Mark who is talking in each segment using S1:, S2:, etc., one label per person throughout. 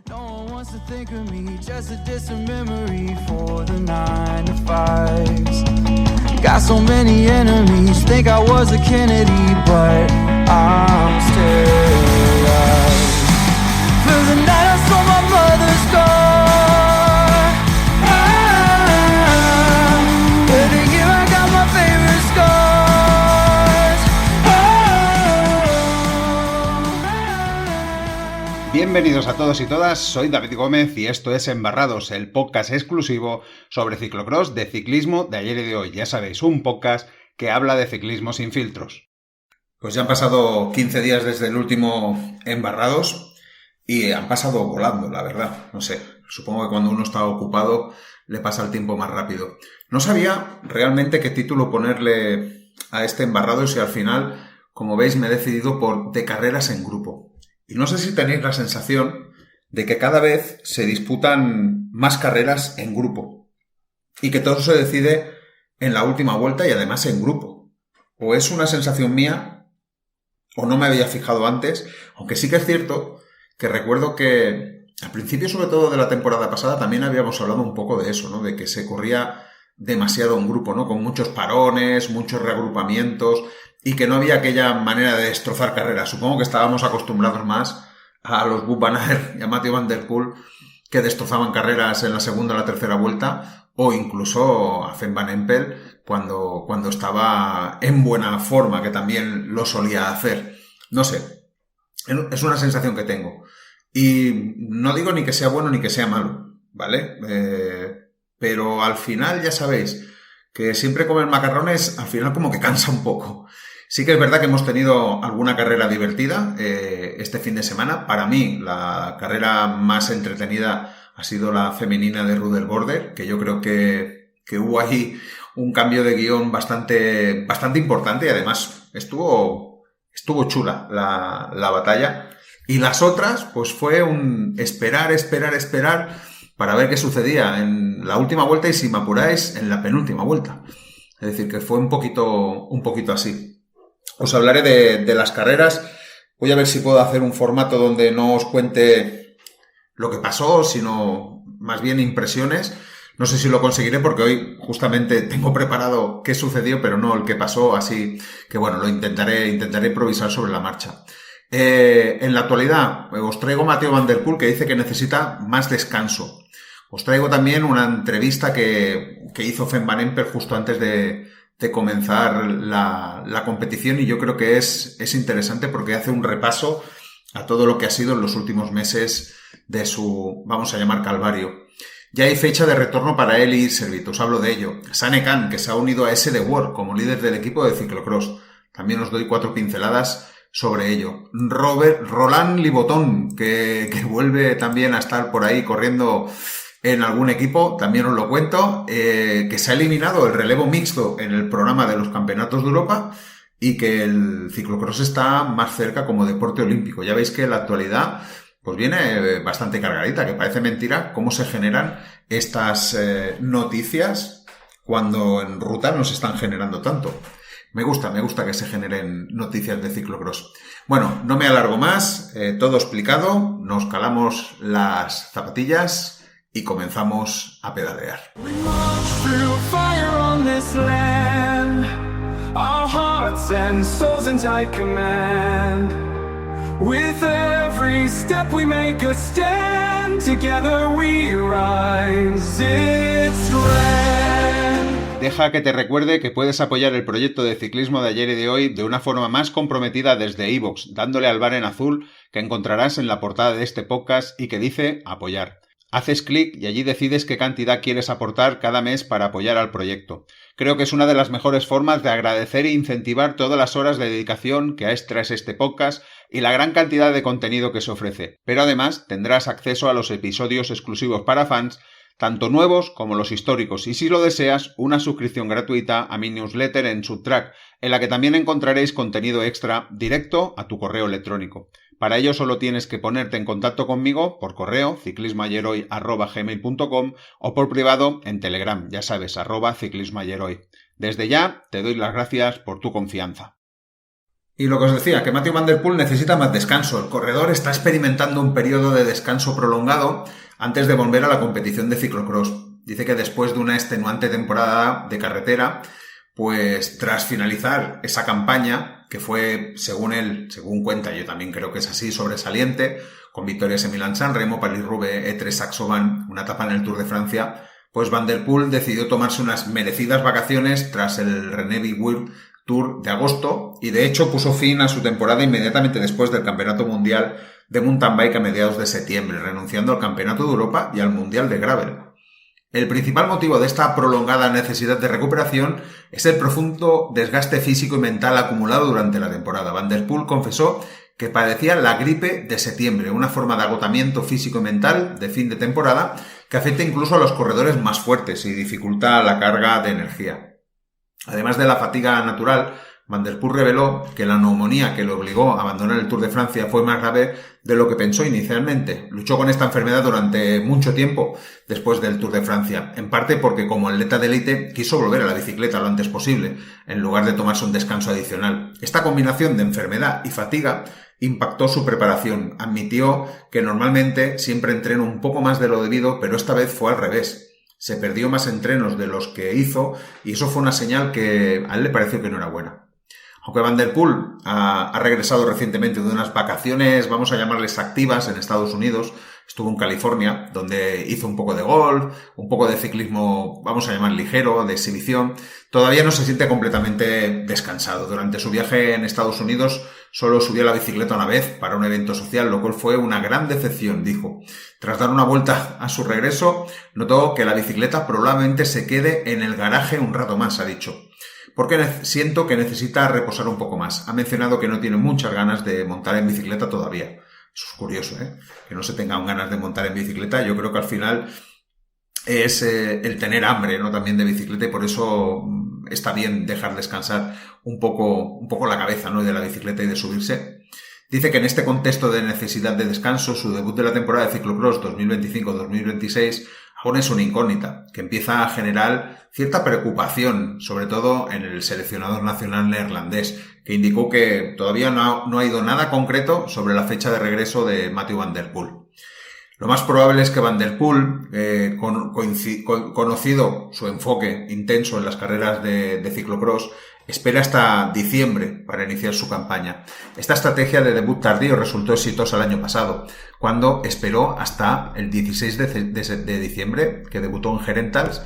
S1: No one wants to think of me, just a distant memory for the 9 to 5s. Got so many enemies, think I was a Kennedy, but I'm still alive. For the night I saw my mother's scar. For the year I got my favorite scars.
S2: Bienvenidos a todos y todas, soy David Gómez y esto es Embarrados, el podcast exclusivo sobre ciclocross de ciclismo de ayer y de hoy. Ya sabéis, un podcast que habla de ciclismo sin filtros. Pues ya han pasado 15 días desde el último Embarrados y han pasado volando, la verdad. No sé, supongo que cuando uno está ocupado le pasa el tiempo más rápido. No sabía realmente qué título ponerle a este Embarrados y al final, como veis, me he decidido por de carreras en grupo. Y no sé si tenéis la sensación de que cada vez se disputan más carreras en grupo y que todo se decide en la última vuelta y además en grupo. O es una sensación mía o no me había fijado antes, aunque sí que es cierto que recuerdo que al principio, sobre todo de la temporada pasada, también habíamos hablado un poco de eso, ¿no? De que se corría demasiado en grupo, ¿no? Con muchos parones, muchos reagrupamientos y que no había aquella manera de destrozar carreras. Supongo que estábamos acostumbrados más a los Wout van Aert y a Mathieu van der Poel, que destrozaban carreras en la segunda o la tercera vuelta, o incluso a Sven Van Empel cuando estaba en buena forma, que también lo solía hacer. No sé, es una sensación que tengo. Y no digo ni que sea bueno ni que sea malo, ¿vale? Pero al final ya sabéis que siempre comer macarrones al final como que cansa un poco. Sí que es verdad que hemos tenido alguna carrera divertida este fin de semana. Para mí la carrera más entretenida ha sido la femenina de Rudel-Border, que yo creo que hubo ahí un cambio de guión bastante importante y además estuvo chula la batalla. Y las otras pues fue un esperar para ver qué sucedía en la última vuelta y, si me apuráis, en la penúltima vuelta. Es decir, que fue un poquito así. Os hablaré de las carreras. Voy a ver si puedo hacer un formato donde no os cuente lo que pasó, sino más bien impresiones. No sé si lo conseguiré porque hoy justamente tengo preparado qué sucedió, pero no el que pasó, así que bueno, lo intentaré improvisar sobre la marcha. En la actualidad os traigo Mathieu van der Poel, que dice que necesita más descanso. Os traigo también una entrevista que hizo Sven Van Empel justo antes de comenzar la competición, y yo creo que es interesante porque hace un repaso a todo lo que ha sido en los últimos meses de su, vamos a llamar, calvario. Ya hay fecha de retorno para él y Iserbyt, os hablo de ello. Sane Khan, que se ha unido a SD World como líder del equipo de ciclocross. También os doy 4 pinceladas sobre ello. Roland Liboton, que vuelve también a estar por ahí corriendo en algún equipo, también os lo cuento, que se ha eliminado el relevo mixto en el programa de los campeonatos de Europa y que el ciclocross está más cerca como deporte olímpico. Ya veis que en la actualidad pues viene bastante cargadita, que parece mentira cómo se generan estas noticias cuando en ruta no se están generando tanto. Me gusta que se generen noticias de ciclocross. Bueno, no me alargo más, todo explicado, nos calamos las zapatillas y comenzamos a pedalear.
S1: With every step we make a stand, together we rise, it's red.
S2: Deja que te recuerde que puedes apoyar el proyecto de ciclismo de ayer y de hoy de una forma más comprometida desde iVoox, dándole al bar en azul que encontrarás en la portada de este podcast y que dice apoyar. Haces clic y allí decides qué cantidad quieres aportar cada mes para apoyar al proyecto. Creo que es una de las mejores formas de agradecer e incentivar todas las horas de dedicación que es tras este podcast y la gran cantidad de contenido que se ofrece. Pero además tendrás acceso a los episodios exclusivos para fans, tanto nuevos como los históricos, y si lo deseas, una suscripción gratuita a mi newsletter en Subtrack, en la que también encontraréis contenido extra directo a tu correo electrónico. Para ello solo tienes que ponerte en contacto conmigo por correo ciclismoayeroy@gmail.com o por privado en Telegram, ya sabes, @ciclismoayeroy. Desde ya te doy las gracias por tu confianza.
S3: Y lo que os decía, que Mathieu van der Poel necesita más descanso. El corredor está experimentando un periodo de descanso prolongado antes de volver a la competición de ciclocross. Dice que después de una extenuante temporada de carretera, pues tras finalizar esa campaña, que fue, según él, según cuenta, yo también creo que es así, sobresaliente, con victorias en Milán-San Remo, París-Roubaix, E3-Saxo-Van, una etapa en el Tour de Francia, pues Van der Poel decidió tomarse unas merecidas vacaciones tras el René Big Wheel Tour de agosto y de hecho puso fin a su temporada inmediatamente después del Campeonato Mundial de Mountain Bike a mediados de septiembre, renunciando al Campeonato de Europa y al Mundial de Gravel. El principal motivo de esta prolongada necesidad de recuperación es el profundo desgaste físico y mental acumulado durante la temporada. Van der Poel confesó que padecía la gripe de septiembre, una forma de agotamiento físico y mental de fin de temporada que afecta incluso a los corredores más fuertes y dificulta la carga de energía. Además de la fatiga natural, Van der Poel reveló que la neumonía que le obligó a abandonar el Tour de Francia fue más grave de lo que pensó inicialmente. Luchó con esta enfermedad durante mucho tiempo después del Tour de Francia, en parte porque como atleta de élite quiso volver a la bicicleta lo antes posible, en lugar de tomarse un descanso adicional. Esta combinación de enfermedad y fatiga impactó su preparación. Admitió que normalmente siempre entreno un poco más de lo debido, pero esta vez fue al revés. Se perdió más entrenos de los que hizo y eso fue una señal que a él le pareció que no era buena. Aunque Van der Poel ha regresado recientemente de unas vacaciones, vamos a llamarles activas, en Estados Unidos, estuvo en California, donde hizo un poco de golf, un poco de ciclismo, vamos a llamar ligero, de exhibición, todavía no se siente completamente descansado. Durante su viaje en Estados Unidos solo subió la bicicleta una vez para un evento social, lo cual fue una gran decepción, dijo. Tras dar una vuelta a su regreso, notó que la bicicleta probablemente se quede en el garaje un rato más, ha dicho. Porque siento que necesita reposar un poco más. Ha mencionado que no tiene muchas ganas de montar en bicicleta todavía. Eso es curioso, que no se tengan ganas de montar en bicicleta. Yo creo que al final es el tener hambre, ¿no? También de bicicleta, y por eso está bien dejar descansar un poco la cabeza, ¿no? De la bicicleta y de subirse. Dice que en este contexto de necesidad de descanso, su debut de la temporada de ciclocross 2025-2026 aún es una incógnita, que empieza a generar cierta preocupación, sobre todo en el seleccionador nacional neerlandés, que indicó que todavía no ha ido nada concreto sobre la fecha de regreso de Mathieu van der Poel. Lo más probable es que Van der Poel, conocido su enfoque intenso en las carreras de ciclocross, espera hasta diciembre para iniciar su campaña. Esta estrategia de debut tardío resultó exitosa el año pasado, cuando esperó hasta el 16 de diciembre, que debutó en Herentals.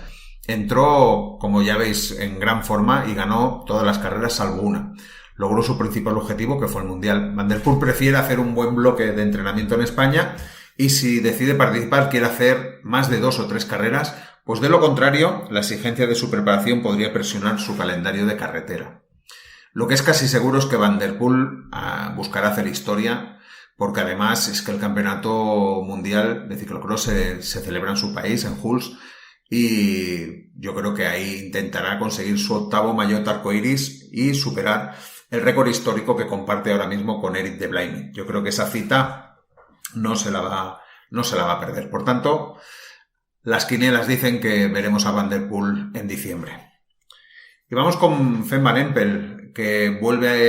S3: Entró, como ya veis, en gran forma y ganó todas las carreras salvo una. Logró su principal objetivo, que fue el Mundial. Van der Poel prefiere hacer un buen bloque de entrenamiento en España y si decide participar quiere hacer más de 2 o 3 carreras, pues de lo contrario, la exigencia de su preparación podría presionar su calendario de carretera. Lo que es casi seguro es que Van der Poel buscará hacer historia, porque además es que el campeonato mundial de ciclocross se celebra en su país, en Hulst, y yo creo que ahí intentará conseguir su 8º maillot arcoiris y superar el récord histórico que comparte ahora mismo con Eric de Blayne. Yo creo que esa cita no se la va a perder. Por tanto, las quinielas dicen que veremos a Van der Poel en diciembre. Y vamos con Fem Van Empel, que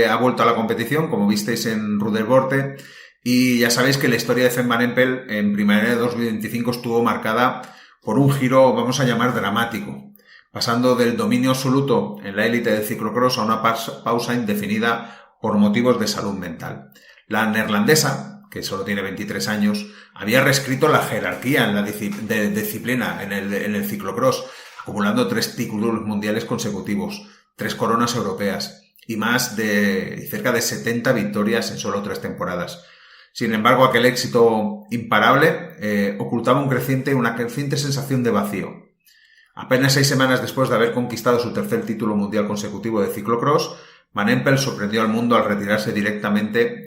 S3: ha vuelto a la competición, como visteis en Rudersborte, y ya sabéis que la historia de Fem Van Empel en primavera de 2025 estuvo marcada por un giro, vamos a llamar, dramático, pasando del dominio absoluto en la élite del ciclocross a una pausa indefinida por motivos de salud mental. La neerlandesa, que solo tiene 23 años, había reescrito la jerarquía en la disciplina en el ciclocross, acumulando 3 títulos mundiales consecutivos, 3 coronas europeas y cerca de 70 victorias en solo 3 temporadas. Sin embargo, aquel éxito imparable ocultaba una creciente sensación de vacío. Apenas 6 semanas después de haber conquistado su 3er título mundial consecutivo de ciclocross, Van Empel sorprendió al mundo al retirarse discretamente,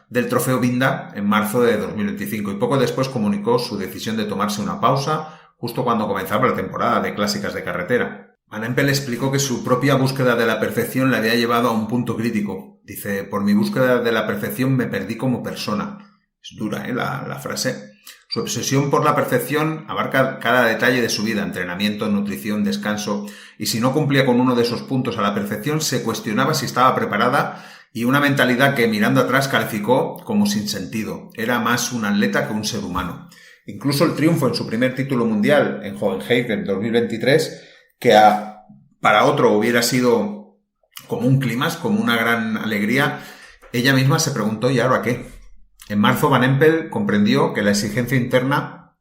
S3: del trofeo Vinda en marzo de 2025 y poco después comunicó su decisión de tomarse una pausa justo cuando comenzaba la temporada de clásicas de carretera. Van Empel explicó que su propia búsqueda de la perfección le había llevado a un punto crítico. Dice: por mi búsqueda de la perfección me perdí como persona. Es dura, la frase. Su obsesión por la perfección abarca cada detalle de su vida, entrenamiento, nutrición, descanso, y si no cumplía con uno de esos puntos a la perfección, se cuestionaba si estaba preparada, y una mentalidad que mirando atrás calificó como sin sentido. Era más un atleta que un ser humano. Incluso el triunfo en su primer título mundial en Copenhague 2023, que para otro hubiera sido como un clímax, como una gran alegría, ella misma se preguntó, ¿y ahora qué? En marzo, Van Empel comprendió que la exigencia interna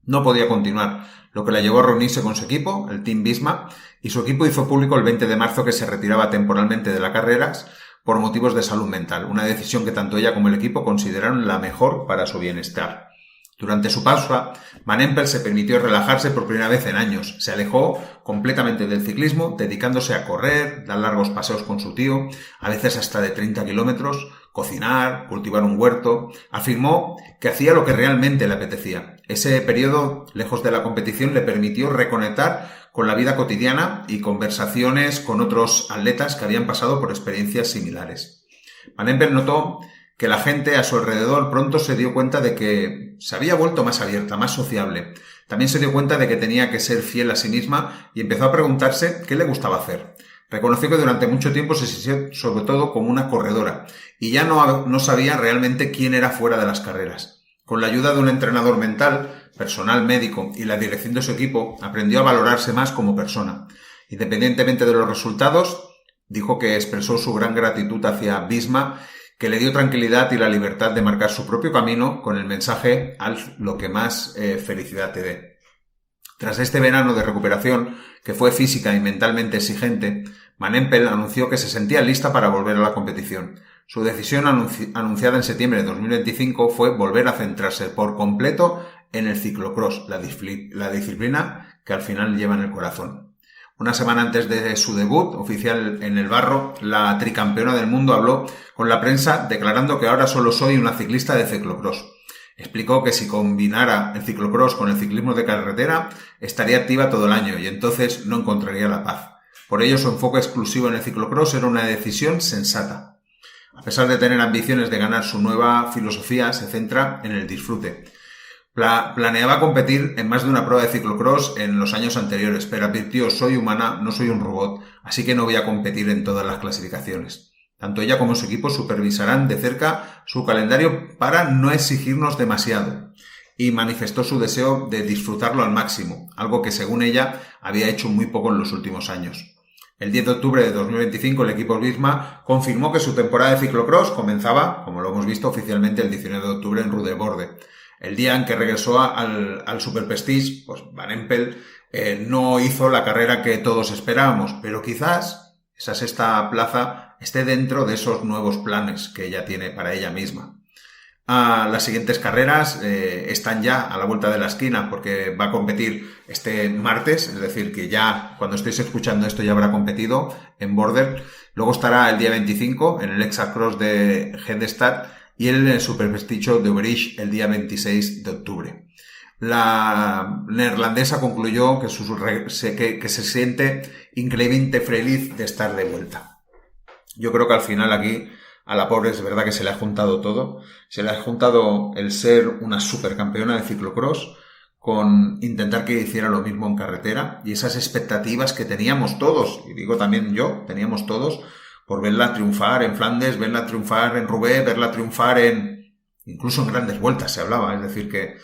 S3: no podía continuar, lo que la llevó a reunirse con su equipo, el Team Visma, y su equipo hizo público el 20 de marzo que se retiraba temporalmente de las carreras por motivos de salud mental, una decisión que tanto ella como el equipo consideraron la mejor para su bienestar. Durante su pausa, Van Empel se permitió relajarse por primera vez en años. Se alejó completamente del ciclismo, dedicándose a correr, dar largos paseos con su tío, a veces hasta de 30 kilómetros, cocinar, cultivar un huerto. Afirmó que hacía lo que realmente le apetecía. Ese periodo, lejos de la competición, le permitió reconectar con la vida cotidiana y conversaciones con otros atletas que habían pasado por experiencias similares. Van Empel notó que la gente a su alrededor pronto se dio cuenta de que se había vuelto más abierta, más sociable. También se dio cuenta de que tenía que ser fiel a sí misma y empezó a preguntarse qué le gustaba hacer. Reconoció que durante mucho tiempo se sintió sobre todo como una corredora y ya no sabía realmente quién era fuera de las carreras. Con la ayuda de un entrenador mental, personal médico y la dirección de su equipo, aprendió a valorarse más como persona. Independientemente de los resultados, dijo que expresó su gran gratitud hacia Visma, que le dio tranquilidad y la libertad de marcar su propio camino con el mensaje "haz lo que más felicidad te dé". Tras este verano de recuperación, que fue física y mentalmente exigente, Van Empel anunció que se sentía lista para volver a la competición. Su decisión anunciada en septiembre de 2025 fue volver a centrarse por completo en el ciclocross, la disciplina que al final lleva en el corazón. Una semana antes de su debut oficial en el barro, la tricampeona del mundo habló con la prensa declarando que ahora solo soy una ciclista de ciclocross. Explicó que si combinara el ciclocross con el ciclismo de carretera, estaría activa todo el año y entonces no encontraría la paz. Por ello, su enfoque exclusivo en el ciclocross era una decisión sensata. A pesar de tener ambiciones de ganar, su nueva filosofía se centra en el disfrute. Planeaba competir en más de una prueba de ciclocross en los años anteriores, pero advirtió: soy humana, no soy un robot, así que no voy a competir en todas las clasificaciones. Tanto ella como su equipo supervisarán de cerca su calendario para no exigirnos demasiado, y manifestó su deseo de disfrutarlo al máximo, algo que según ella había hecho muy poco en los últimos años. El 10 de octubre de 2025 el equipo Visma confirmó que su temporada de ciclocross comenzaba, como lo hemos visto, oficialmente el 19 de octubre en Rudeborde. El día en que regresó al Super Prestige, pues Van Empel no hizo la carrera que todos esperábamos, pero quizás esa sexta plaza esté dentro de esos nuevos planes que ella tiene para ella misma. Las siguientes carreras están ya a la vuelta de la esquina porque va a competir este martes, es decir, que ya cuando estéis escuchando esto ya habrá competido en Border. Luego estará el día 25 en el Exacross de Hedestad y el Super Prestige de Overijse el día 26 de octubre. La neerlandesa concluyó que se siente increíblemente feliz de estar de vuelta. Yo creo que al final aquí a la pobre es verdad que se le ha juntado todo. Se le ha juntado el ser una supercampeona de ciclocross con intentar que hiciera lo mismo en carretera y esas expectativas que teníamos todos, y digo también yo, teníamos todos, por verla triunfar en Flandes, verla triunfar en Roubaix, verla triunfar incluso en grandes vueltas se hablaba, es decir que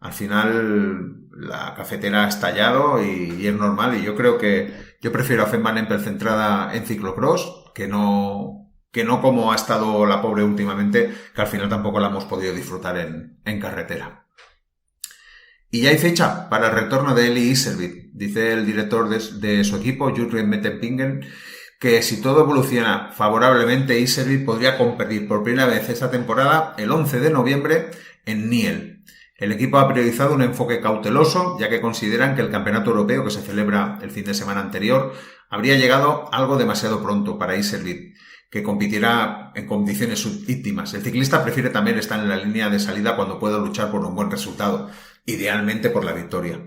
S3: al final la cafetera ha estallado y es normal, y yo creo que yo prefiero a Fem Van Empel centrada en ciclocross que no como ha estado la pobre últimamente, que al final tampoco la hemos podido disfrutar en carretera. Y ya hay fecha para el retorno de Eli Iserbyt. Dice el director de su equipo, Jurgen Mettenpingen, que si todo evoluciona favorablemente, Iserbyt podría competir por primera vez esta temporada el 11 de noviembre en Niel. El equipo ha priorizado un enfoque cauteloso, ya que consideran que el campeonato europeo que se celebra el fin de semana anterior habría llegado algo demasiado pronto para Iserbyt, que compitiera en condiciones subíptimas. El ciclista prefiere también estar en la línea de salida cuando pueda luchar por un buen resultado, idealmente por la victoria.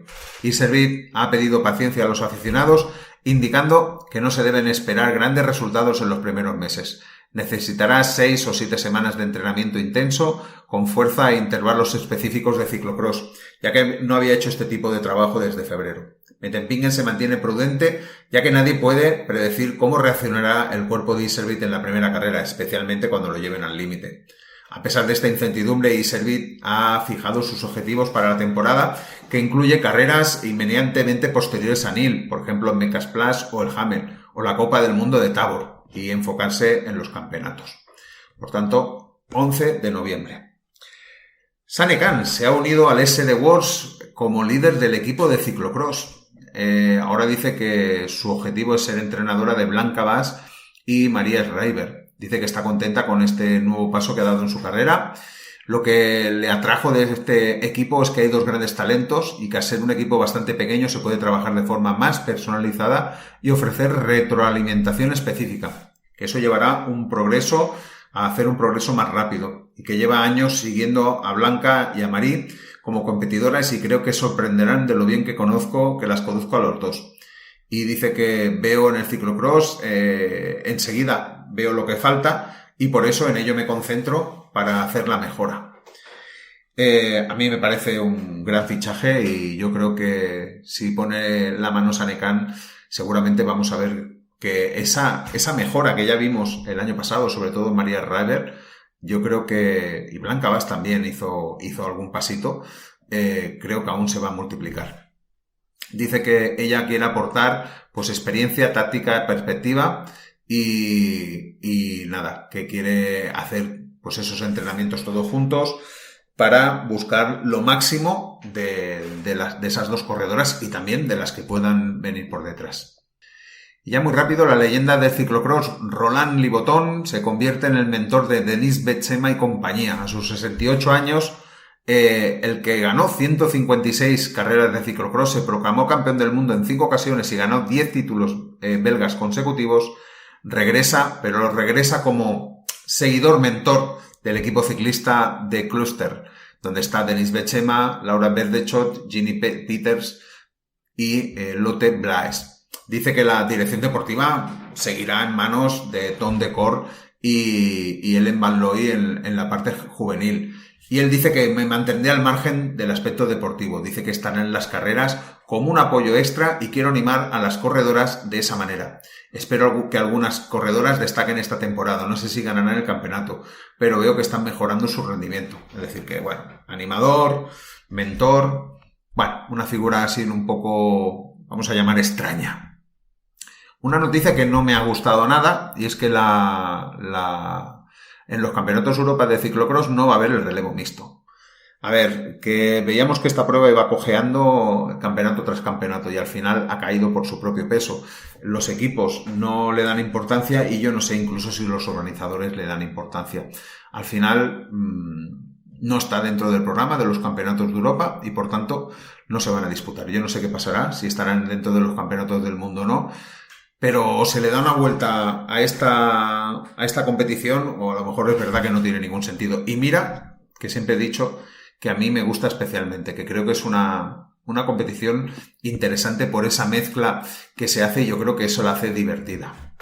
S3: Iserbyt ha pedido paciencia a los aficionados, indicando que no se deben esperar grandes resultados en los primeros meses. Necesitará 6 o 7 semanas de entrenamiento intenso, con fuerza e intervalos específicos de ciclocross, ya que no había hecho este tipo de trabajo desde febrero. Mettenpingen se mantiene prudente, ya que nadie puede predecir cómo reaccionará el cuerpo de Iserbyt en la primera carrera, especialmente cuando lo lleven al límite. A pesar de esta incertidumbre, Iserbyt ha fijado sus objetivos para la temporada, que incluye carreras inmediatamente posteriores a Nîmes, por ejemplo el Mecca Splash o el Hamel, o la Copa del Mundo de Tabor, y enfocarse en los campeonatos. Por tanto, 11 de noviembre. Sane Khan se ha unido al SD Works como líder del equipo de ciclocross. Ahora dice que su objetivo es ser entrenadora de Blanca Bas y María Schreiber. Dice que está contenta con este nuevo paso que ha dado en su carrera. Lo que le atrajo de este equipo es que hay 2 grandes talentos y que al ser un equipo bastante pequeño se puede trabajar de forma más personalizada y ofrecer retroalimentación específica. Eso llevará a hacer un progreso más rápido, y que lleva años siguiendo a Blanca y a Marí como competidoras, y creo que sorprenderán de lo bien que las conozco a los dos. Y dice que veo en el ciclocross, enseguida veo lo que falta, y por eso en ello me concentro para hacer la mejora. A mí me parece un gran fichaje, y yo creo que si pone la mano Sane Khan, seguramente vamos a ver que esa mejora que ya vimos el año pasado, sobre todo María Schreiber, yo creo que, y Blanca Bas también hizo algún pasito, creo que aún se va a multiplicar. Dice que ella quiere aportar pues experiencia, táctica, perspectiva, y nada, que quiere hacer pues esos entrenamientos todos juntos para buscar lo máximo de esas 2 corredoras, y también de las que puedan venir por detrás. Y ya muy rápido, la leyenda del ciclocross Roland Liboton se convierte en el mentor de Denis Betsema y compañía. A sus 68 años, el que ganó 156 carreras de ciclocross, se proclamó campeón del mundo en 5 ocasiones y ganó 10 títulos belgas consecutivos, regresa, pero regresa como seguidor mentor del equipo ciclista de Cluster, donde está Denis Betsema, Laura Berdechot, Ginny Peters y Lotte Blaes. Dice que la dirección deportiva seguirá en manos de Tom Decor y Ellen Van Looy en la parte juvenil. Y él dice que me mantendré al margen del aspecto deportivo. Dice que estarán en las carreras como un apoyo extra, y quiero animar a las corredoras de esa manera. Espero que algunas corredoras destaquen esta temporada. No sé si ganarán el campeonato, pero veo que están mejorando su rendimiento. Es decir que, bueno, animador, mentor, bueno, una figura así un poco, vamos a llamar, extraña. Una noticia que no me ha gustado nada, y es que en los campeonatos Europa de ciclocross no va a haber el relevo mixto. A ver, que veíamos que esta prueba iba cojeando campeonato tras campeonato, y al final ha caído por su propio peso. Los equipos no le dan importancia, y yo no sé incluso si los organizadores le dan importancia. Al final no está dentro del programa de los campeonatos de Europa, y por tanto no se van a disputar. Yo no sé qué pasará, si estarán dentro de los campeonatos del mundo o no, pero se le da una vuelta a esta competición, o a lo mejor es verdad que no tiene ningún sentido. Y mira, que siempre he dicho que a mí me gusta especialmente, que creo que es una competición interesante por esa mezcla que se hace, y yo creo que eso la hace divertida.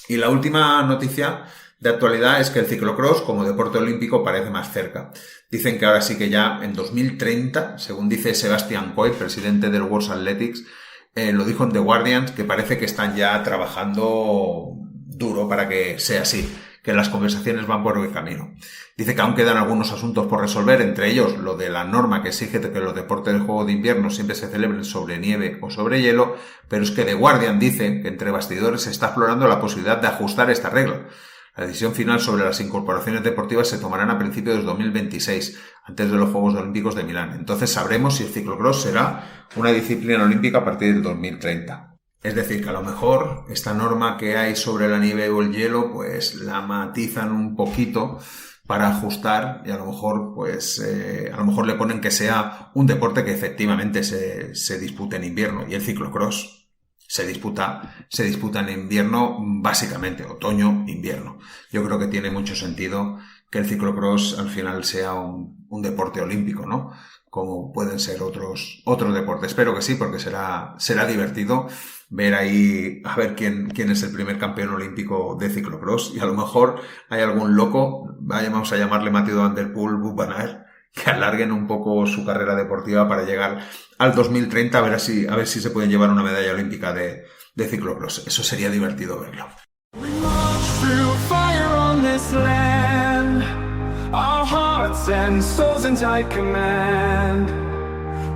S3: Y la última noticia de actualidad es que el ciclocross como deporte olímpico parece más cerca. Dicen que ahora sí que ya en 2030, según dice Sebastian Coy, presidente del World Athletics, lo dijo en The Guardian, que parece que están ya trabajando duro para que sea así, que las conversaciones van por el camino. Dice que aún quedan algunos asuntos por resolver, entre ellos lo de la norma que exige que los deportes del juego de invierno siempre se celebren sobre nieve o sobre hielo, pero es que The Guardian dice que entre bastidores se está explorando la posibilidad de ajustar esta regla. La decisión final sobre las incorporaciones deportivas se tomarán a principios de 2026, antes de los Juegos Olímpicos de Milán. Entonces sabremos si el ciclocross será una disciplina olímpica a partir del 2030. Es decir, que a lo mejor esta norma que hay sobre la nieve o el hielo, pues la matizan un poquito para ajustar, y a lo mejor le ponen que sea un deporte que efectivamente se dispute en invierno, y el ciclocross se disputa en invierno, básicamente, otoño, invierno. Yo creo que tiene mucho sentido que el ciclocross al final sea un deporte olímpico, ¿no? Como pueden ser otros deportes. Espero que sí, porque será divertido ver ahí, a ver quién es el primer campeón olímpico de ciclocross, y a lo mejor hay algún loco, vamos a llamarle Mathieu van der Poel, Wout van Aert, que alarguen un poco su carrera deportiva para llegar al 2030 a ver si se pueden llevar una medalla olímpica de ciclocross. Eso sería divertido verlo.
S1: Our hearts and souls in tight command.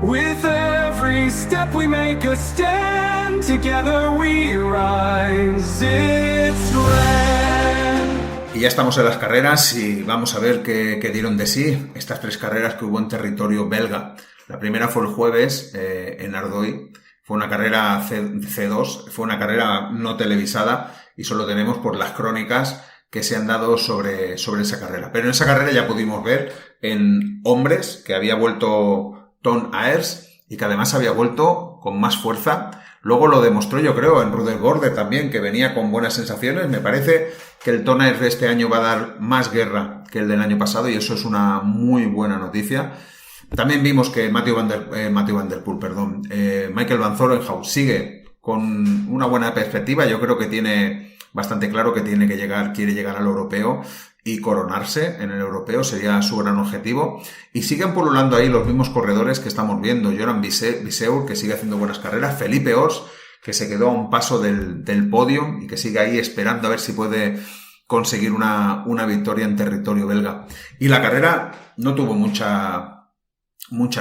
S1: With every step we make a stand. Together we rise. It's grand.
S3: Y ya estamos en las carreras y vamos a ver qué dieron de sí estas 3 carreras que hubo en territorio belga. La primera fue el jueves en Ardouilly. Fue una carrera C2, fue una carrera no televisada y solo tenemos por las crónicas que se han dado sobre esa carrera. Pero en esa carrera ya pudimos ver en hombres que había vuelto Tom Aers y que además había vuelto con más fuerza. Luego lo demostró, yo creo, en Rudelsburg también, que venía con buenas sensaciones. Me parece que el Tom Aers de este año va a dar más guerra que el del año pasado y eso es una muy buena noticia. También vimos que Michael Van Zolenhout sigue con una buena perspectiva. Yo creo que tiene bastante claro que quiere llegar al europeo y coronarse en el europeo, sería su gran objetivo. Y siguen pululando ahí los mismos corredores que estamos viendo. Joran Viseur, que sigue haciendo buenas carreras. Felipe Ors, que se quedó a un paso del podio y que sigue ahí esperando a ver si puede conseguir una victoria en territorio belga. Y la carrera no tuvo mucha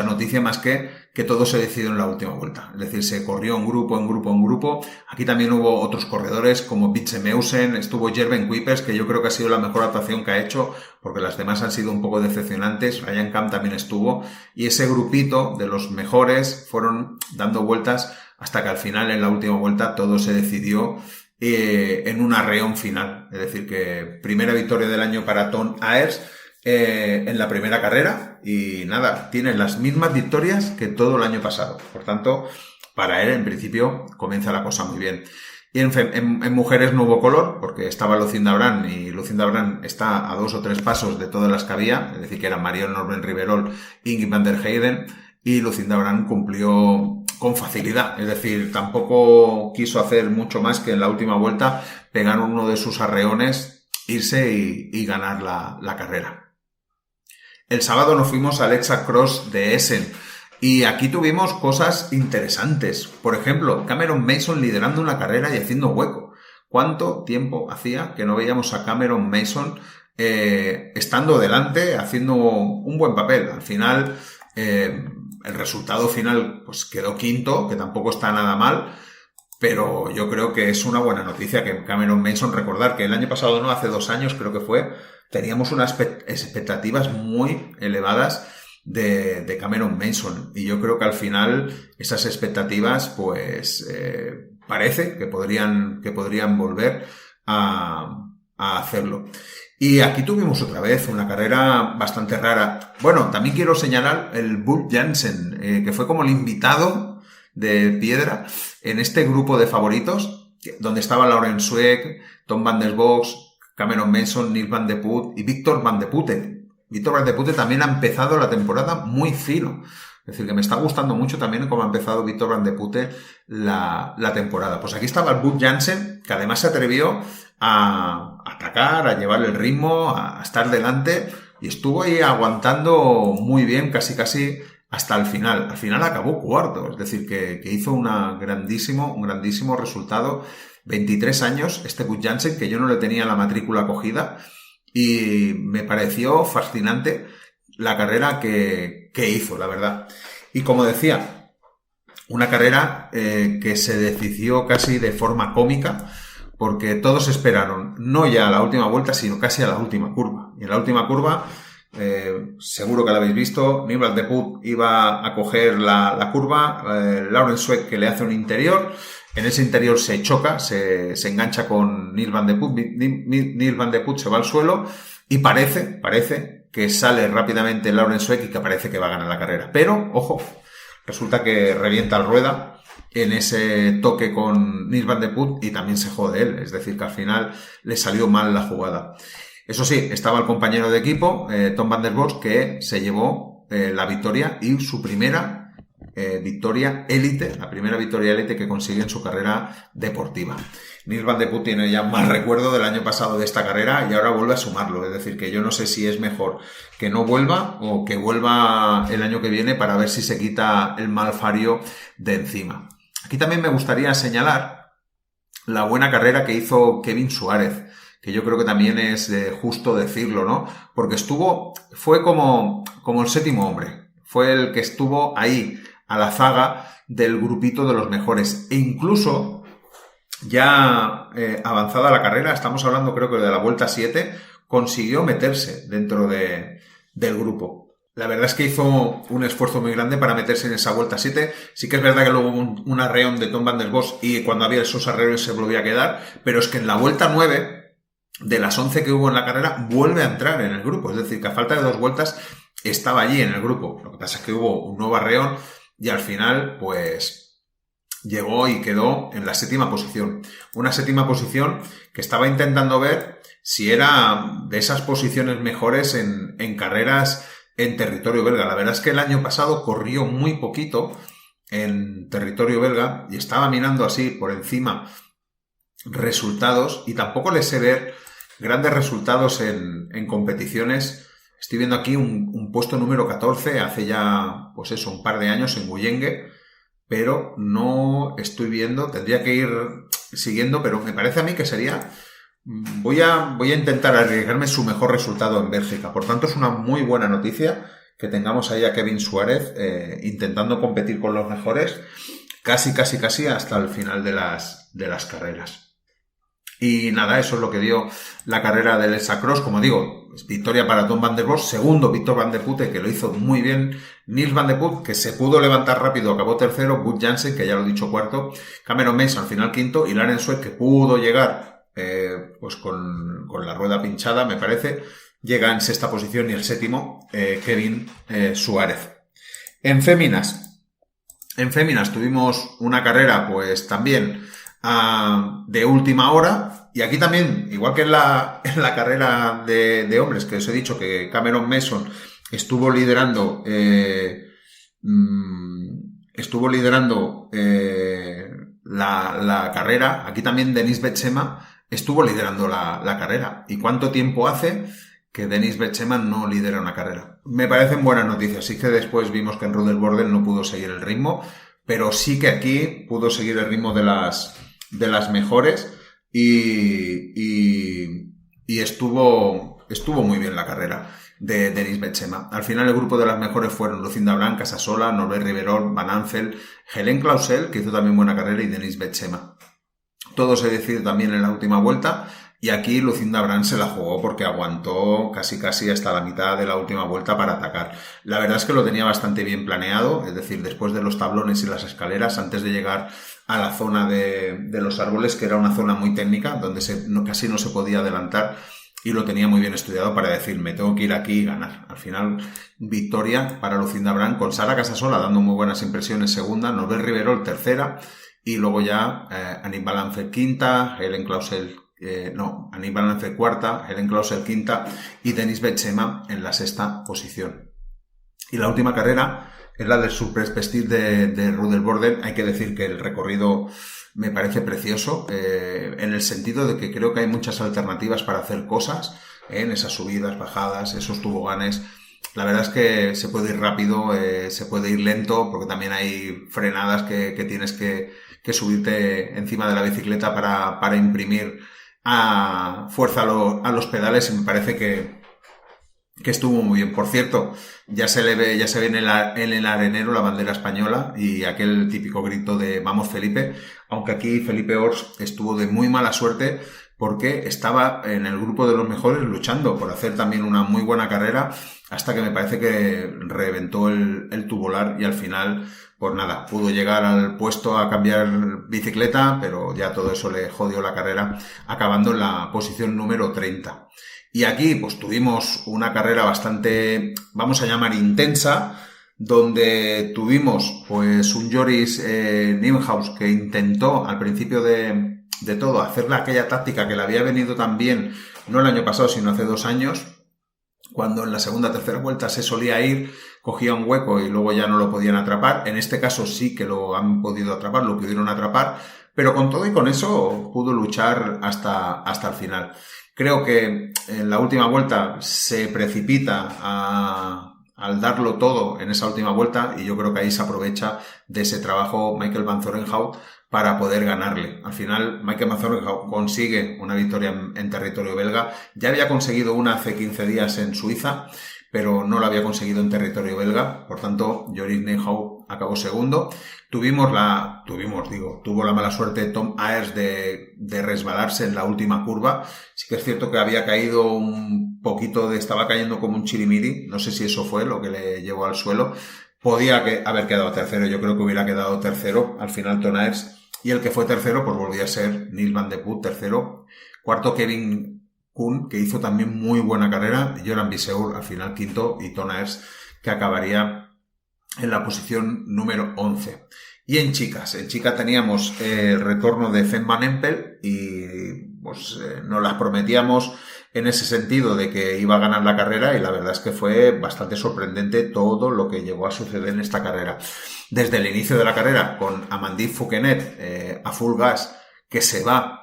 S3: noticia más que todo se decidió en la última vuelta. Es decir, se corrió en grupo. Aquí también hubo otros corredores como Witsemeusen, estuvo Gerben Kuipers, que yo creo que ha sido la mejor actuación que ha hecho, porque las demás han sido un poco decepcionantes. Ryan Kamp también estuvo. Y ese grupito de los mejores fueron dando vueltas hasta que al final, en la última vuelta, todo se decidió en un arreón final. Es decir, que primera victoria del año para Tom Aers en la primera carrera y nada, tiene las mismas victorias que todo el año pasado. Por tanto, para él en principio comienza la cosa muy bien. Y en mujeres no hubo color porque estaba Lucinda Brand y Lucinda Brand está a 2 o 3 pasos de todas las que había, es decir que eran Marion Norben Riverol, Ingrid van der Heyden, y Lucinda Brand cumplió con facilidad, es decir, tampoco quiso hacer mucho más que en la última vuelta pegar uno de sus arreones, irse y ganar la carrera. El sábado nos fuimos al Exacross de Essen y aquí tuvimos cosas interesantes. Por ejemplo, Cameron Mason liderando una carrera y haciendo hueco. ¿Cuánto tiempo hacía que no veíamos a Cameron Mason estando delante, haciendo un buen papel? Al final, el resultado final pues quedó quinto, que tampoco está nada mal. Pero yo creo que es una buena noticia que Cameron Mason, recordar que el año pasado, no, hace 2 años creo que fue, teníamos unas expectativas muy elevadas de Cameron Mason. Y yo creo que al final esas expectativas pues parece que podrían volver a hacerlo. Y aquí tuvimos otra vez una carrera bastante rara. Bueno, también quiero señalar el Bub Jansen, que fue como el invitado de piedra en este grupo de favoritos, donde estaba Lauren Sweeck, Tom van der Bosch, Cameron Mason, Nils van de Poel y Victor van de Putte. Victor van de Putte también ha empezado la temporada muy fino. Es decir, que me está gustando mucho también cómo ha empezado Victor van de Putte la temporada. Pues aquí estaba el Bub Jansen, que además se atrevió a atacar, a llevar el ritmo, a estar delante y estuvo ahí aguantando muy bien, casi hasta el final. Al final acabó cuarto, es decir, que hizo un grandísimo resultado. 23 años, este Bub Jansen, que yo no le tenía la matrícula cogida y me pareció fascinante la carrera que hizo, la verdad. Y como decía, una carrera que se decidió casi de forma cómica, porque todos esperaron, no ya a la última vuelta, sino casi a la última curva. Y en la última curva, seguro que la habéis visto, Nils van de Poel iba a coger la curva, Lauren Sweeck que le hace un interior, en ese interior se choca, se engancha con Nils van de Poel, Nils van de Poel se va al suelo y parece que sale rápidamente Lauren Sweeck y que parece que va a ganar la carrera. Pero, ojo, resulta que revienta el rueda en ese toque con Nils van de Poel y también se jode él, es decir que al final le salió mal la jugada. Eso sí, estaba el compañero de equipo, Tom van der Bos, que se llevó la victoria y su primera victoria élite, la primera victoria élite que consigue en su carrera deportiva. Nils van der Poel tiene ya más recuerdo del año pasado de esta carrera y ahora vuelve a sumarlo. Es decir, que yo no sé si es mejor que no vuelva o que vuelva el año que viene para ver si se quita el mal fario de encima. Aquí también me gustaría señalar la buena carrera que hizo Kevin Suárez, que yo creo que también es justo decirlo, ¿no? Porque fue como el séptimo hombre. Fue el que estuvo ahí a la zaga del grupito de los mejores. E incluso ya avanzada la carrera, estamos hablando creo que de la vuelta 7, consiguió meterse dentro del grupo. La verdad es que hizo un esfuerzo muy grande para meterse en esa vuelta 7. Sí que es verdad que luego hubo un arreón de Tom van der Bos y cuando había esos arreones se volvía a quedar, pero es que en la vuelta 9, de las 11 que hubo en la carrera, vuelve a entrar en el grupo. Es decir, que a falta de 2 vueltas estaba allí en el grupo. Lo que pasa es que hubo un nuevo arreón y al final, pues llegó y quedó en la 7ª posición. Una 7ª posición que estaba intentando ver si era de esas posiciones mejores en carreras en territorio belga. La verdad es que el año pasado corrió muy poquito en territorio belga y estaba mirando así por encima resultados y tampoco le sé ver grandes resultados en competiciones. Estoy viendo aquí un puesto número 14 hace ya, pues eso, un par de años en Guyenge, pero no estoy viendo, tendría que ir siguiendo, pero me parece a mí que sería, voy a intentar arriesgarme su mejor resultado en Bélgica. Por tanto, es una muy buena noticia que tengamos ahí a Kevin Suárez intentando competir con los mejores casi hasta el final de las carreras. Y nada, eso es lo que dio la carrera del Elsa Cross. Como digo, victoria para Tom van der Bos, segundo Victor van der Putte, que lo hizo muy bien, Nils van der Poel, que se pudo levantar rápido, acabó tercero, Bud Jansen, que ya lo he dicho, cuarto, Cameron Mason al final quinto, y Laren Sweat, que pudo llegar pues con la rueda pinchada, me parece, llega en 6ª posición, y el 7º, Kevin Suárez. En féminas tuvimos una carrera pues también de última hora, y aquí también, igual que en la carrera de hombres, que os he dicho que Cameron Mason estuvo liderando la carrera, aquí también Denis Betsema estuvo liderando la carrera. ¿Y cuánto tiempo hace que Denis Betsema no lidera una carrera? Me parecen buenas noticias. Sí que después vimos que en Rudel no pudo seguir el ritmo, pero sí que aquí pudo seguir el ritmo de las mejores y estuvo muy bien la carrera de Denis Betsema. Al final el grupo de las mejores fueron Lucinda Brand, Casasola, Norbert Riverol, Van Ansel, Helen Clausel, que hizo también buena carrera, y Denis Betsema. Todo se decide también en la última vuelta, y aquí Lucinda Brand se la jugó porque aguantó casi hasta la mitad de la última vuelta para atacar. La verdad es que lo tenía bastante bien planeado, es decir, después de los tablones y las escaleras, antes de llegar a la zona de los árboles, que era una zona muy técnica, donde casi no se podía adelantar, y lo tenía muy bien estudiado para decir, me tengo que ir aquí y ganar. Al final, victoria para Lucinda Brand, con Sara Casasola dando muy buenas impresiones segunda, Norbert Riverol tercera, y luego ya Annick Balanfer quinta, Helen Clausel Annick Balanfer cuarta, Helen Clausel quinta, y Denis Betsema en la 6ª posición. Y la última carrera es la del Surprise Vestir de Rudel. Hay que decir que el recorrido me parece precioso, en el sentido de que creo que hay muchas alternativas para hacer cosas, en esas subidas, bajadas, esos toboganes. La verdad es que se puede ir rápido, se puede ir lento, porque también hay frenadas que tienes que subirte encima de la bicicleta para imprimir fuerza a los pedales, y me parece que estuvo muy bien. Por cierto, ya se ve en el arenero la bandera española y aquel típico grito de "Vamos Felipe", aunque aquí Felipe Ors estuvo de muy mala suerte porque estaba en el grupo de los mejores luchando por hacer también una muy buena carrera, hasta que me parece que reventó el tubular, y al final, pues nada, pudo llegar al puesto a cambiar bicicleta, pero ya todo eso le jodió la carrera, acabando en la posición número 30. Y aquí pues tuvimos una carrera bastante, vamos a llamar, intensa, donde tuvimos pues un Joris Nieuwenhuis que intentó al principio de todo hacer aquella táctica que le había venido tan bien no el año pasado, sino hace 2 años, cuando en la segunda o tercera vuelta se solía ir, cogía un hueco y luego ya no lo podían atrapar. En este caso sí que lo han podido atrapar, lo pudieron atrapar, pero con todo y con eso pudo luchar hasta el final. Creo que en la última vuelta se precipita al darlo todo en esa última vuelta, y yo creo que ahí se aprovecha de ese trabajo Michael Van Zorenhout para poder ganarle. Al final, Michael Van Zorenhout consigue una victoria en territorio belga. Ya había conseguido una hace 15 días en Suiza, pero no la había conseguido en territorio belga. Por tanto, Joris Neuhaus acabó segundo. Tuvo la mala suerte Tom Ayers de resbalarse en la última curva. Sí que es cierto que había caído estaba cayendo como un chirimiri. No sé si eso fue lo que le llevó al suelo. Podía haber quedado tercero. Yo creo que hubiera quedado tercero. Al final Tom Ayers. Y el que fue tercero, pues volvía a ser Nils van de Poel, tercero. Cuarto, Kevin Kuhn, que hizo también muy buena carrera. Joran Viseur, al final quinto. Y Tom Ayers, que acabaría en la posición número 11. Y en chicas teníamos el retorno de Fem Van Empel y pues nos las prometíamos en ese sentido de que iba a ganar la carrera, y la verdad es que fue bastante sorprendente todo lo que llegó a suceder en esta carrera. Desde el inicio de la carrera, con Amandine Fouquenet a full gas, que se va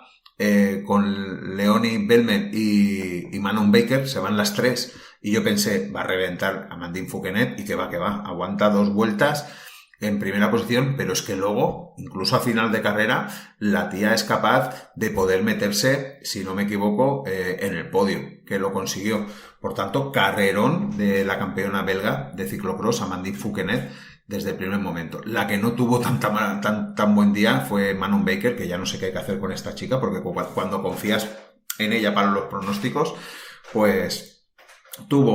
S3: con Leonie Belmet y Manon Baker, se van las tres, y yo pensé, va a reventar Amandine Fouquenet, y que va, aguanta 2 vueltas en primera posición, pero es que luego, incluso a final de carrera, la tía es capaz de poder meterse, si no me equivoco, en el podio, que lo consiguió. Por tanto, carrerón de la campeona belga de ciclocross, Amandine Fouquenet, desde el primer momento. La que no tuvo tan buen día fue Manon Baker, que ya no sé qué hay que hacer con esta chica, porque cuando confías en ella para los pronósticos, pues tuvo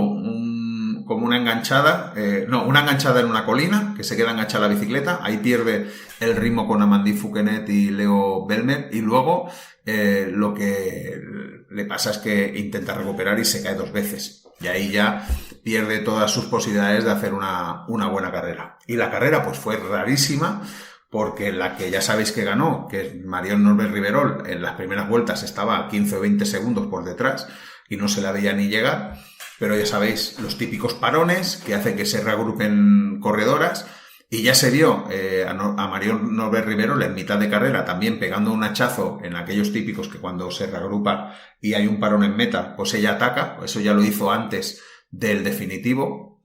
S3: como una enganchada en una colina, que se queda enganchada la bicicleta, ahí pierde el ritmo con Amandine Fouquenet y Leo Belmet, y luego lo que le pasa es que intenta recuperar y se cae 2 veces, y ahí ya pierde todas sus posibilidades de hacer una buena carrera. Y la carrera pues fue rarísima, porque la que ya sabéis que ganó, que es Marion Norbert-Riverol, en las primeras vueltas estaba a 15 o 20 segundos por detrás y no se la veía ni llegar. Pero ya sabéis, los típicos parones que hacen que se reagrupen corredoras, y ya se vio a Marion Norbert-Riverol en mitad de carrera también pegando un hachazo en aquellos típicos que cuando se reagrupa y hay un parón en meta, pues ella ataca. Eso ya lo hizo antes del definitivo.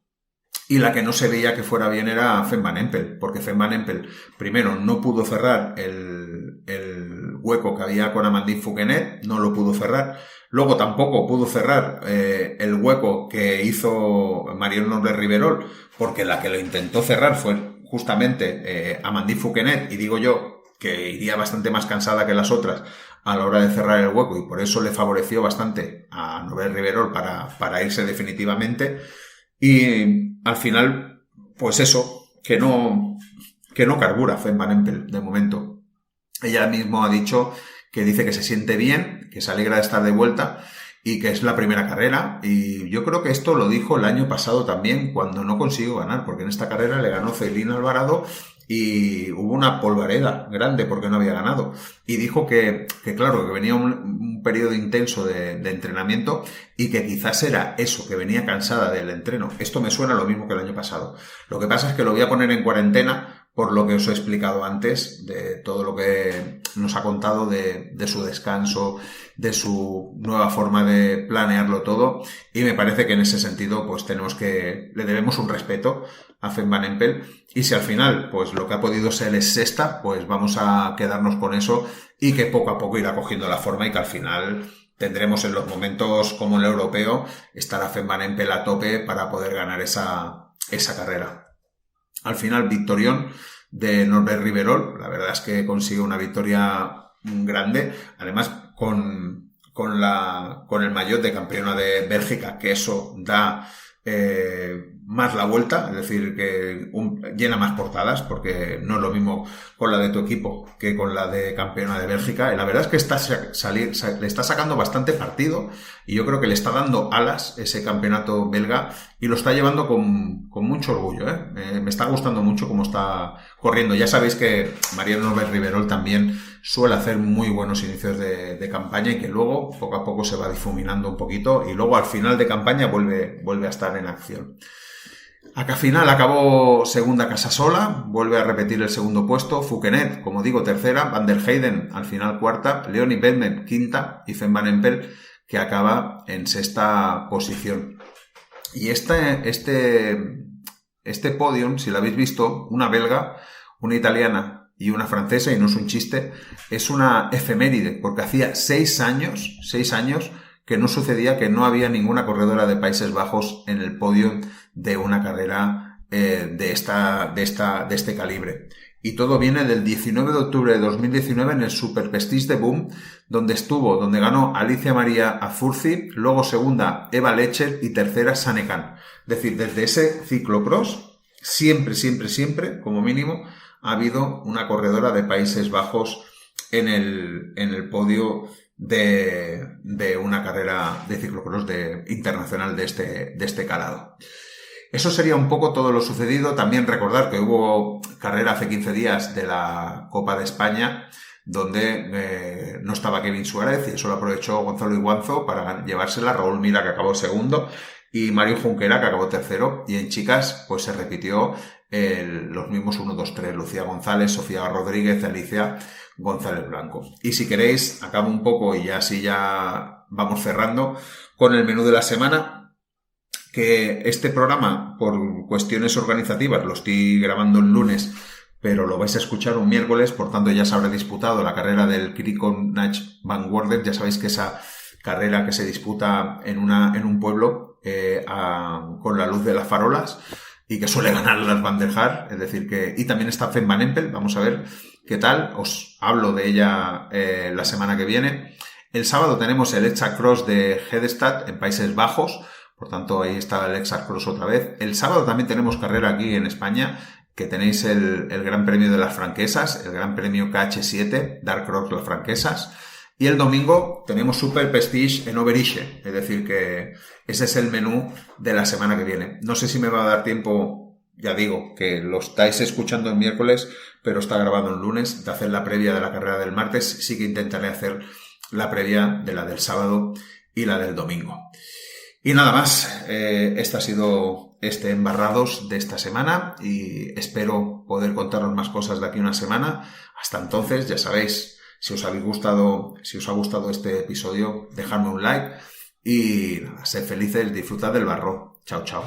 S3: Y la que no se veía que fuera bien era Fem Van Empel, porque Fem Van Empel primero no pudo cerrar el hueco que había con Amandine Fouquenet, no lo pudo cerrar. Luego tampoco pudo cerrar el hueco que hizo Marion Norbert-Riverol, porque la que lo intentó cerrar fue justamente Amandine Fouquenet, y digo yo que iría bastante más cansada que las otras a la hora de cerrar el hueco, y por eso le favoreció bastante a Norbert-Riverol para irse definitivamente. Y al final, pues eso, que no carbura Fem Van Empel de momento. Ella misma ha dicho que dice que se siente bien, que se alegra de estar de vuelta y que es la primera carrera. Y yo creo que esto lo dijo el año pasado también, cuando no consiguió ganar, porque en esta carrera le ganó Ceylin Alvarado y hubo una polvareda grande porque no había ganado. Y dijo que claro, que venía un periodo intenso de entrenamiento, y que quizás era eso, que venía cansada del entreno. Esto me suena lo mismo que el año pasado. Lo que pasa es que lo voy a poner en cuarentena, por lo que os he explicado antes, de todo lo que nos ha contado de su descanso, de su nueva forma de planearlo todo, y me parece que en ese sentido pues le debemos un respeto a Fem Van Empel, y si al final pues lo que ha podido ser es sexta, pues vamos a quedarnos con eso, y que poco a poco irá cogiendo la forma, y que al final tendremos en los momentos como el europeo, estará Fem Van Empel a tope para poder ganar esa carrera. Al final, victorión de Norbert-Riverol. La verdad es que consigue una victoria grande. Además, con el maillot de campeona de Bélgica, que eso da más la vuelta, es decir, que llena más portadas, porque no es lo mismo con la de tu equipo que con la de campeona de Bélgica. Y la verdad es que le está sacando bastante partido y yo creo que le está dando alas ese campeonato belga y lo está llevando con mucho orgullo, ¿eh? Me está gustando mucho cómo está corriendo. Ya sabéis que Mariano Norbert Riverol también suele hacer muy buenos inicios de campaña y que luego poco a poco se va difuminando un poquito y luego al final de campaña vuelve a estar en acción. Acá final acabó segunda Casasola, vuelve a repetir el segundo puesto, Fouquenet, como digo, tercera, Van der Heyden al final cuarta, Leonie Bedmet quinta y Fem Van Empel que acaba en sexta posición. Y este podium, si lo habéis visto, una belga, una italiana y una francesa, y no es un chiste, es una efeméride, porque hacía 6 años que no sucedía que no había ninguna corredora de Países Bajos en el podio de una carrera de este calibre. Y todo viene del 19 de octubre de 2019 en el Super Prestige de Boom, donde ganó Alicia María Azurzi, luego segunda Eva Lecher y tercera Sanekan. Es decir, desde ese ciclocross, siempre, como mínimo, ha habido una corredora de Países Bajos en el podio de una carrera de ciclocross internacional de este calado. Eso sería un poco todo lo sucedido. También recordar que hubo carrera hace 15 días de la Copa de España donde no estaba Kevin Suárez y eso lo aprovechó Gonzalo Iguanzo para llevársela. Raúl Mira, que acabó segundo, y Mario Junquera, que acabó tercero. Y en chicas pues se repitió los mismos 1, 2, 3, Lucía González, Sofía Rodríguez, Alicia González Blanco. Y si queréis, acabo un poco y así ya vamos cerrando con el menú de la semana. Que este programa, por cuestiones organizativas, lo estoy grabando el lunes, pero lo vais a escuchar un miércoles, por tanto ya se habrá disputado la carrera del Krikonosh Vanguardet. Ya sabéis que esa carrera que se disputa en un pueblo con la luz de las farolas y que suele ganar las Van der Haar, es decir que... Y también está Fem Van Empel, vamos a ver qué tal, os hablo de ella la semana que viene. El sábado tenemos el Extracross de Hedestad en Países Bajos, por tanto ahí está el Extracross otra vez. El sábado también tenemos carrera aquí en España, que tenéis el Gran Premio de las Franquesas, el Gran Premio KH7, Dark Cross Las Franquesas. Y el domingo tenemos Super Prestige en Overijse, es decir que ese es el menú de la semana que viene. No sé si me va a dar tiempo, ya digo, que lo estáis escuchando el miércoles, pero está grabado el lunes, de hacer la previa de la carrera del martes. Sí que intentaré hacer la previa de la del sábado y la del domingo. Y nada más, este ha sido Embarrados de esta semana y espero poder contaros más cosas de aquí a una semana. Hasta entonces, ya sabéis, si os ha gustado este episodio, dejadme un like y nada, sed felices, disfrutad del barro. Chao, chao.